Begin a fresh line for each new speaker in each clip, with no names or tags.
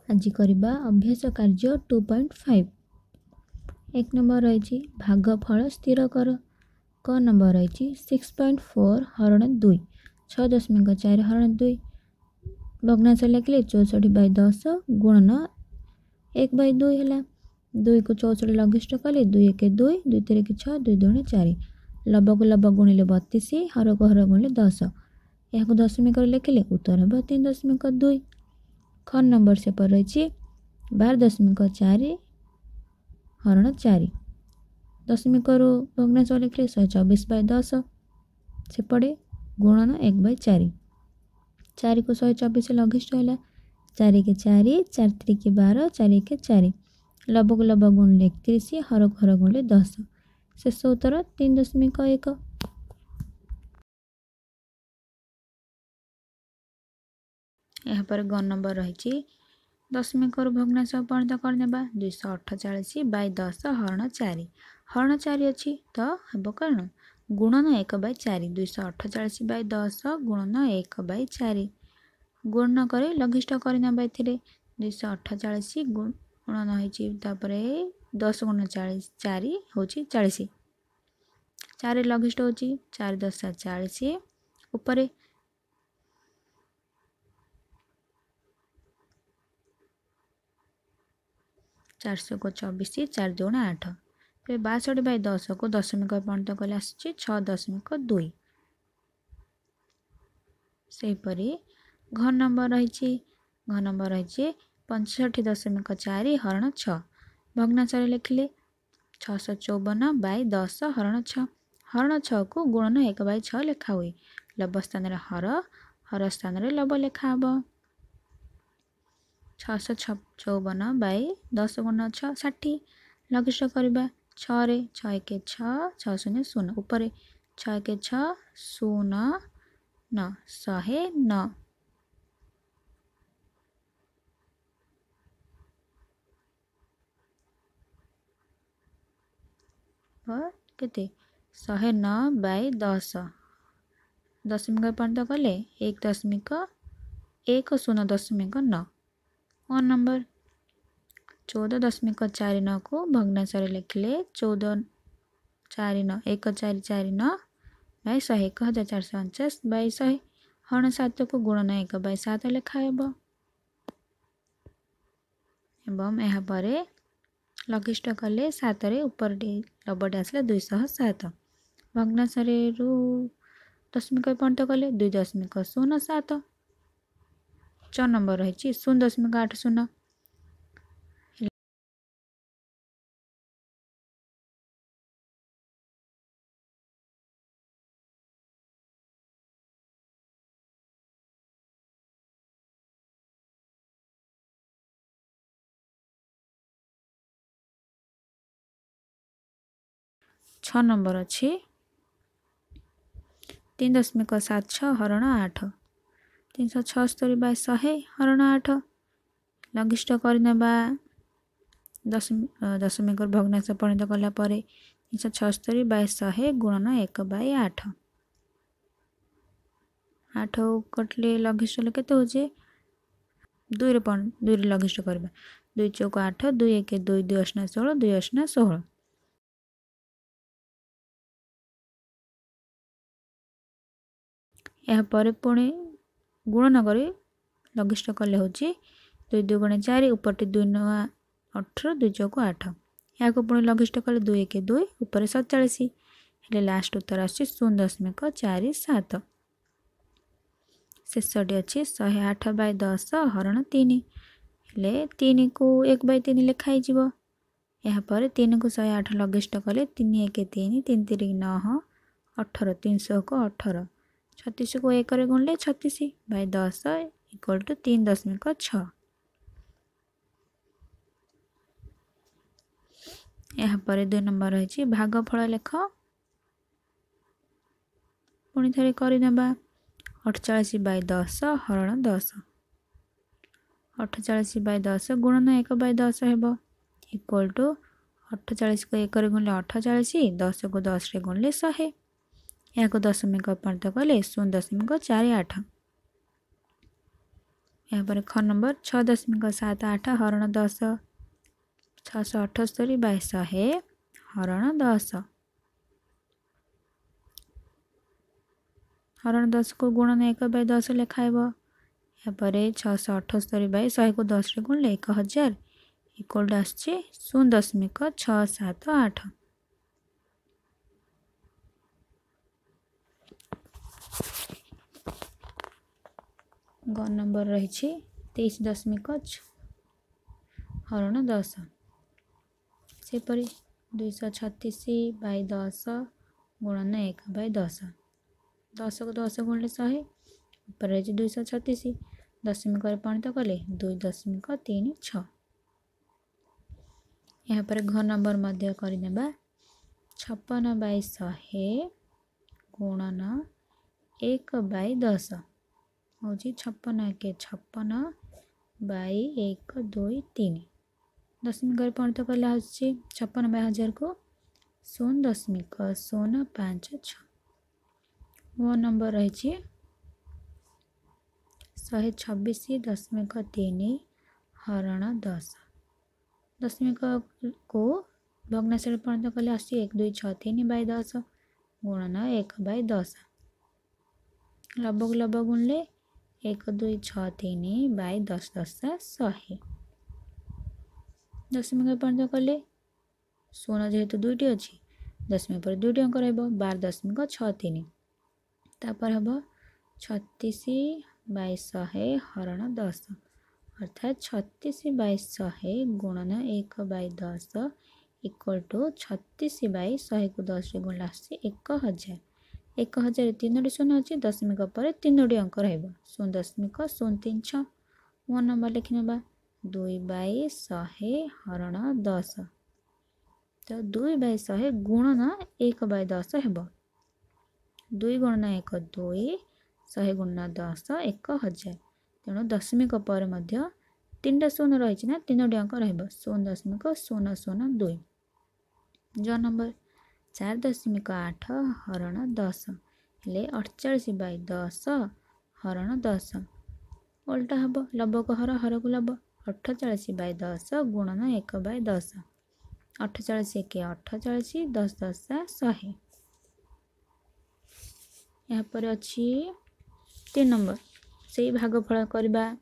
आज करवा अभ्यास कार्य 2.5 एक नंबर रही भागफल स्थिर कर। क नंबर रही 6.4 हरण 2 6.4 हरण 2 भग्नांश लिखले 64/10 गुणन 1/2 है 2 को 64 लघिष्ठ कले 2 1 2 2 3 6 2 2 4 लब को लब गुणिले 32 हर को हर गुणिले 10 यहाँ दशमिक लिखिले उत्तर हम 3.2। ख नंबर से पर रही 12.4 हरण 4 दशमिक रू भग्नांश लिखले 124/10 सेपटे गुणन 1/4 4 को 124 लघिष्ठ है 4 के 4 4 3 के 12 4 के 4 लब को लब गुणिले 31 हर को हर गुणिले 10 शेष उत्तर 3.1। यहाँ पर ग नंबर रही दशमिक भग्नांश परिणत करने 248/10 हरण 4 हरण 4 अच्छी तो हम कौन गुणन 1/4 248/10 गुणन 1/4 गुणन कर लघिष्ठ करना 248 गुणन होपर 10 गुण 40 4 हूँ 40 4 लघिष्ठ हो 4 10 40 उपर 400 को 24 4 2 8 62/10 को दशमिक परिणत कले आस 6.2 सेहीपरि घ नंबर रही 65.4 हरण 6 भग्नांश लिखिले 654/10 हरण 6 हरण 6 को गुणन 1/6 लिखा हुए लब स्थान हर स्थान लब लिखा हम 654/10 गुण 6 60 लघिष्ठ करवा 6 6 1 6 6 0 0 उपर 6 1 6 0 9 109 केते 109/10 दशमिक परिणत कले 1.10.9 वन नंबर 14.49 को भग्नांश लिखिले 14 1 4 4 9 बाय 100 1449/100 हरण 7 को गुणन 1/7 लिखा एवं यहाँ पर लघिष्ठ कले 7 ऊपर लबटे आसला 207 भग्नांश रू दशमिक परिणत कले 2.07 च नंबर रही 0.80 6 नंबर अच्छी 3.76 हरण 8 376/100 हरण 8 लघिष्ठ करने दशमिक भग्नांश परिणत कला 376/100 गुणन 1/8 8 कटले लघिष्ठ केते हो 2 लघिष्ठ करवा 2 चौक 8 2 1 2 2 8 16 2 8 16 यहाँ पर पुणी गुणन कर लघिष्ठ कले हूँ 2 2 गुणे 4 उपरटी 2 9 18 2 चौक 8 यहाँ को पुणी लघिष्ठ कले 2 1 2 उपर 47 हेले लास्ट उत्तर आस 0.47 शेषटी अच्छी 108/10 हरण 3 हेले 3 को 1/3 लिखाई यहाँ पर 3 को 108 लघिष्ठ कले 3 1 3 3 3 9 18 300 को 18 36 को 1 गुणिले 36/10 इक्वल टू 3.6 यहाँ पर 2 नंबर रही भागफल लेख पुणी थे करना 48/10 हरण 10 48/10 गुणन 1/10 हेब इक्वल टू 48 को 1 गुणिले 48 10 को 10 गुणिले 100 यहाँ को दशमिक परिणत कले 0.48 यहाँ पर ख नंबर 6.78 हरण 10 678 बाय 100 हरण 10 हरण 10 को गुणन 1/10 लिखाइब। यहाँ पर 678 बाय 100 को 10 रे गुणले 1000 इक्वल आसछि 0.678। ग नंबर रही 23.6 हरण 10 सेपरी 236 बाय 10 गुणन 1/10 10 को 10 गुणले 100 ऊपर रही 236 दशमिक परिणत कले 2.36। यहाँ पर घ नंबर मध्य करने 56 बाय 100 गुणन 1/10 हूँ 56 के 56 बाय 1 2 3 दशमिक परिणत कले आ 56 बाय 1000 को 0.056। वो नंबर रही 126.3 हरण 10 दशमिक को भग्नांश परिणत कले आस 1 2 6 3 बाय 10 गुणन 1/10 लबक लब गुणले 1 2 6 3 बाय 10 10 100 दशमिक परिणत कले 0 जेहेतु दुईटी अच्छी दशमिक पर दुईटी अंक रहा 12.63 तापर हम 36 बाय 100 हरण 10 अर्थात 36 बाय 100 गुणन 1/10 इक्वल टू 36 बाय 100 को 10 रे गुणला 1000 1000 तीनोटी शून्य अच्छी दशमिक पर तीनोटी अंक रहा 0.036। वो नंबर लिखिना 2/100 हरण 10 तो 2/100 गुणन 1/10 हेब 2 गुणन 1 2 100 गुणन 10 1000 तेणु दशमिक पर मध्य 3टा शून्य रही ना तीनोटी अंक रहा 0.002। ज नंबर 4.8 हरण 10 हेले 48 बाय 10 हरण 10 उल्टा हम लब को हर हर को लब 48 बाय 10 गुणन 1/10 48 के 48 10 10 100। यहाँ पर अच्छी 3 नंबर से भागफल करवा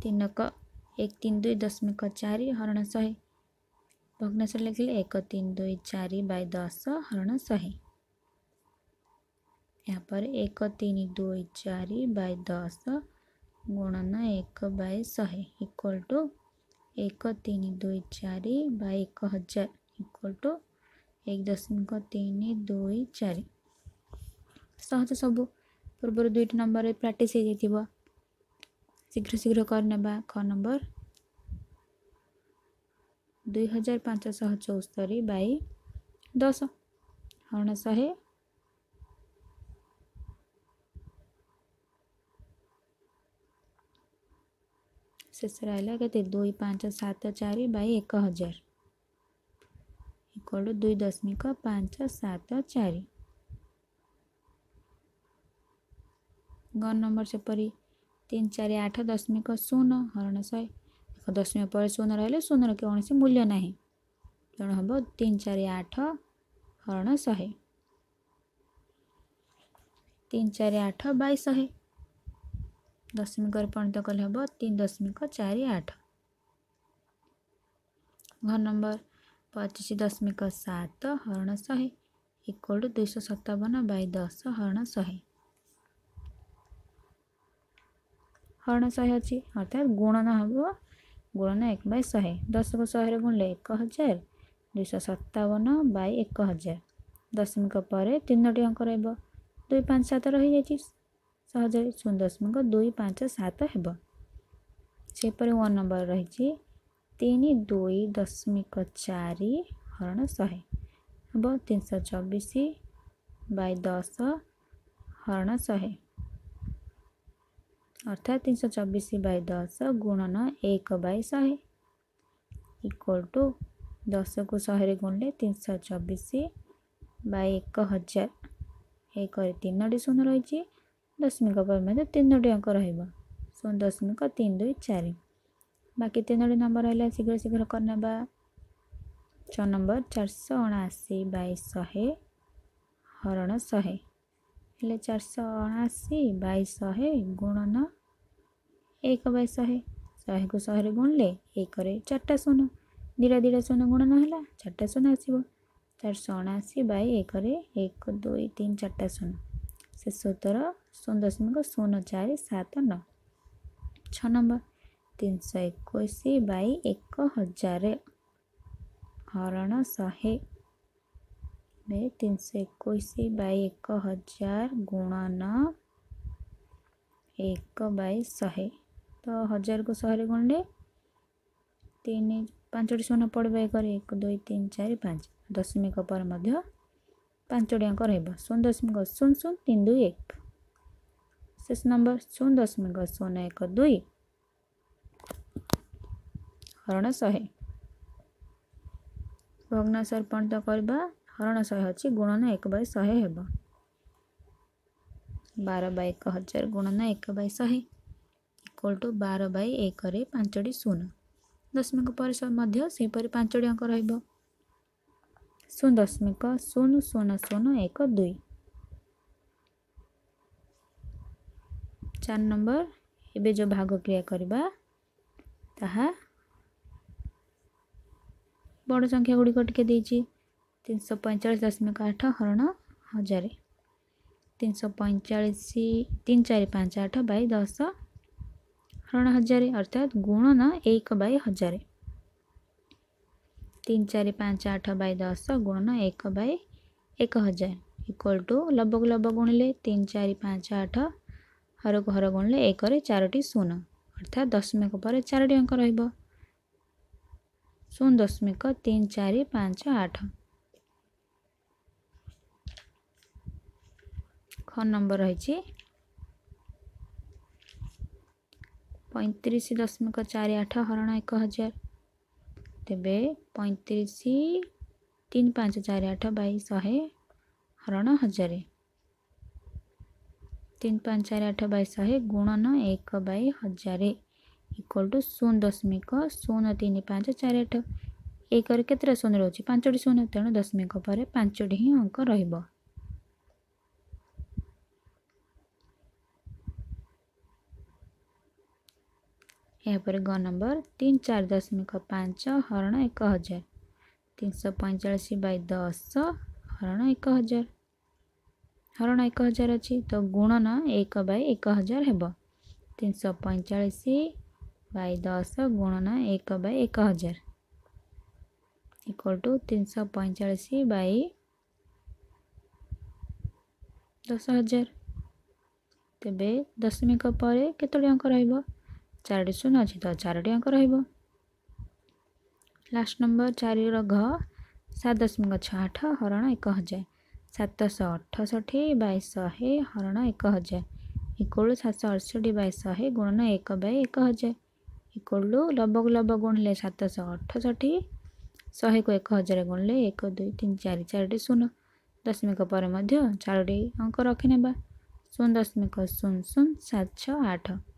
3 क 1 3 2 दशमिक 4 हरण 100 भग्नांश लिखिले 1 3 2 4 बाय 10 हरण 100। यहाँ पर 1 3 2 4 बाय 10 गुणन 1/100 equal to 1 3 2 4 by 1000 equal to 1.324 सहज सबू पूर्व दुईट नंबर प्राक्ट हो शीघ्र शीघ्र करने ख नंबर 2574 बाय 10 हरण 100 शेष रहा के 2574 बाय 1000 इक्वल टू 2.574। ग नंबर सेपरी 3 4 8 दशमिक 0 हरण 100 एक दशमिक पर 0 रहा 0 कौन मूल्य ना तेणु हम 3 4 8 हरण 100 3 4 8 बाय 100 दशमिक परिणत कले हम 3.48। घ नंबर 25.7 हरण 100 इक्वल टू 257 बाय 10 हरण 100 हरण 100 अच्छी अर्थात गुणन हम गुणन 1/100 10 को 100 गुणले 1000 257 बाय 1000 दशमिक पर तीनोटी अंक रहा 257 रही जाइए सहज 0.257 हेब सेपरी 1 नंबर रही 3 2 दशमिक 4 हरण 100 हम 324 बाय 10 हरण 100 अर्थात 324 बाय 10 गुणन 1/100 इक्वल टू 10 को 100 गुणले 324 बाय 1000 एक तीनोटी शून्य रही दशमिक पर मध्य 3टी अंक रहिबो 0.324 बाकी 3टी नंबर रहला शीघ्र शीघ्र करनेबा 6 नंबर 479 बाय 100 हरण 100 हेले 479 बाय 100 गुणन 1 बाय 100 100 को 100 रे गुणले 1 रे 4टा शून्य दीटा दीटा शून्य गुणन है 4टा शून्य आसो 479 बाय 1 रे 1 2 3 4टा शून्य शेष उत्तर 0.0479 6 नंबर 321 बाय 1000 हरण 100 321 बाय 1000 गुणन 1 बाय 100 तो 1000 को 100 रे गुणले 3 5टी शून्य पड़े 1 2 3 4 5 दशमिक पर मध्य 5टी अंक रहिबो 0.00321 शेष नंबर 0.012 हरण 100 भग्नांश परिणत करबा हरण 100 अछि गुणन 1 बाय 100 हेबो 12 बाय 1000 गुणन 1 बाय 100 इक्वल टू 12 बाय 1 रे 5टी शून्य दशमिक पर मध्य से पर 5टी अंक रहिबो 0.00012 4 नंबर एबे जो भाग क्रिया करबा ताहा बड़ संख्या गुड़ी टिके देछि 345.8 हरण 1000 345 3458 बाय 10 हरण 1000 अर्थात गुणन 1 बाय 1000 3458 बाय 10 गुणन 1 बाय 1000 इक्वल टू लगभग लगभग गुणिले 3458 हर को हर गुणिले 1 रे 4टी शून्य अर्थात दशमिक पर 4टी अंक रहिबो 0.3458 ख नंबर रही 35.48 हरण 1000 तेबे 35.3548 बाय 100 हरण 1000 3548 बाय 100 गुणन 1 बाय 1000 इक्वल टू 0.03548 1 रे केतरा शून्य रहउछि 5टी शून्य तेणु दशमिक पर 5टी ही अंक रहिबो यहाँ पर ग नंबर 34.5 हरण 1000 345 बाय 10 हरण 1000 हरण 1000 अच्छी तो गुणन 1 बाय 1000 हेबो 345 बाय 10 गुणन 1 बाय 1000 इक्वल टू 345 बाय 10000 तेबे दशमिक पर केतोटी अंक रहिबो 4टी शून्य अच्छी तो 4टी अंक रहिबो लास्ट नंबर 4 रो घ 7.68 हरण 1000 768 बाय 100 हरण 1000 इक्वल 768 बाय 100 गुणन 1 बाय 1000 इक्वल लगभग लगभग गुणिले 768 100 को 1000 गुणिले 1 2 3 4 4टी शून्य दशमिक पर मध्य 4टी अंक रखिनेबा 0.00768